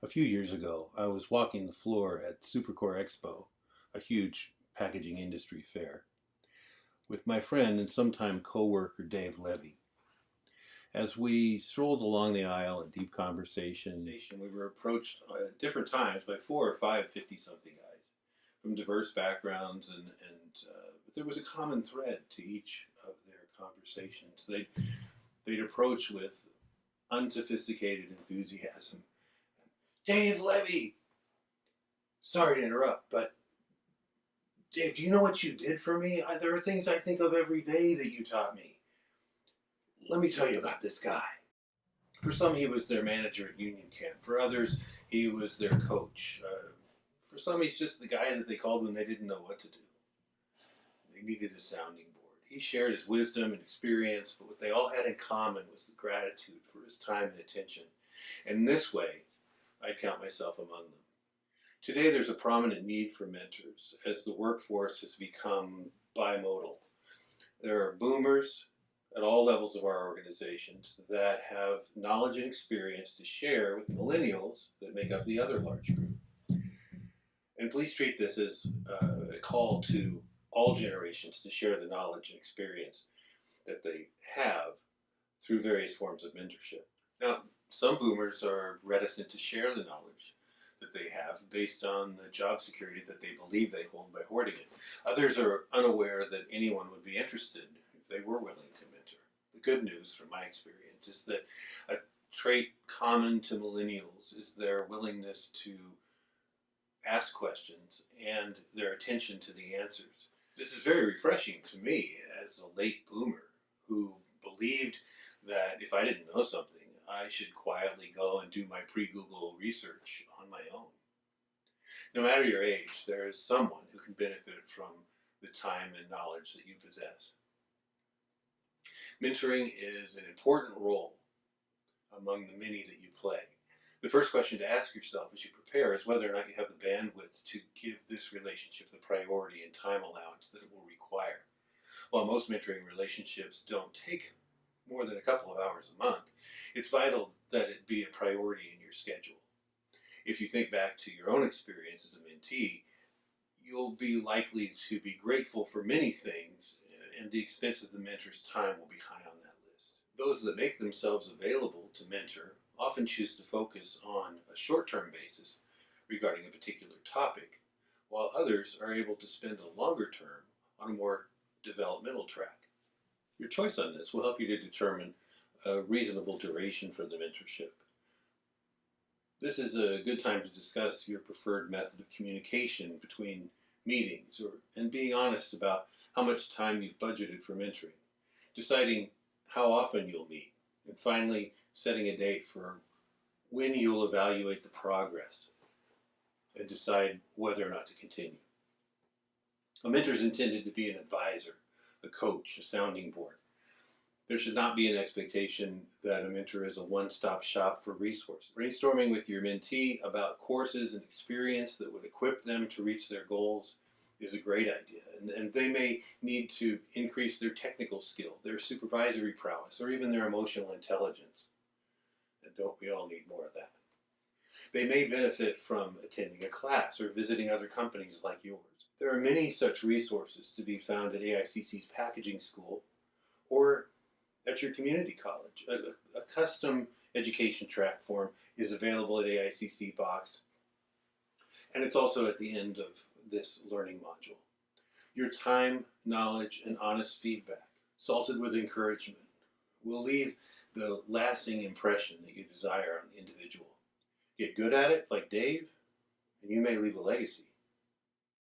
A few years ago, I was walking the floor at Supercore Expo, a huge packaging industry fair, with my friend and sometime co-worker Dave Levy. As we strolled along the aisle in deep conversation, we were approached at different times by 4 or 5 50-something guys from diverse backgrounds, but there was a common thread to each of their conversations. They'd approach with unsophisticated enthusiasm. Dave Levy! Sorry to interrupt, but Dave, do you know what you did for me? There are things I think of every day that you taught me. Let me tell you about this guy. For some, he was their manager at Union Camp. For others, he was their coach. For some, he's just the guy that they called when they didn't know what to do. They needed a sounding board. He shared his wisdom and experience, but what they all had in common was the gratitude for his time and attention. And in this way, I'd count myself among them. Today, there's a prominent need for mentors as the workforce has become bimodal. There are boomers at all levels of our organizations that have knowledge and experience to share with millennials that make up the other large group. And please treat this as a call to all generations to share the knowledge and experience that they have through various forms of mentorship. Now, some boomers are reticent to share the knowledge that they have based on the job security that they believe they hold by hoarding it. Others are unaware that anyone would be interested if they were willing to mentor. The good news from my experience is that a trait common to millennials is their willingness to ask questions and their attention to the answers. This is very refreshing to me as a late boomer who believed that if I didn't know something, I should quietly go and do my pre-Google research on my own. No matter your age, there is someone who can benefit from the time and knowledge that you possess. Mentoring is an important role among the many that you play. The first question to ask yourself as you prepare is whether or not you have the bandwidth to give this relationship the priority and time allowance that it will require. While most mentoring relationships don't take more than a couple of hours a month, it's vital that it be a priority in your schedule. If you think back to your own experience as a mentee, you'll be likely to be grateful for many things, and the expense of the mentor's time will be high on that list. Those that make themselves available to mentor often choose to focus on a short-term basis regarding a particular topic, while others are able to spend a longer term on a more developmental track. Your choice on this will help you to determine a reasonable duration for the mentorship. This is a good time to discuss your preferred method of communication between meetings and being honest about how much time you've budgeted for mentoring, deciding how often you'll meet, and finally setting a date for when you'll evaluate the progress and decide whether or not to continue. A mentor is intended to be an advisor, a coach, a sounding board. There should not be an expectation that a mentor is a one-stop shop for resources. Brainstorming with your mentee about courses and experience that would equip them to reach their goals is a great idea. And they may need to increase their technical skill, their supervisory prowess, or even their emotional intelligence. And don't we all need more of that? They may benefit from attending a class or visiting other companies like yours. There are many such resources to be found at AICC's packaging school or at your community college. A custom education track form is available at AICC Box, and it's also at the end of this learning module. Your time, knowledge, and honest feedback, salted with encouragement, will leave the lasting impression that you desire on the individual. Get good at it, like Dave, and you may leave a legacy.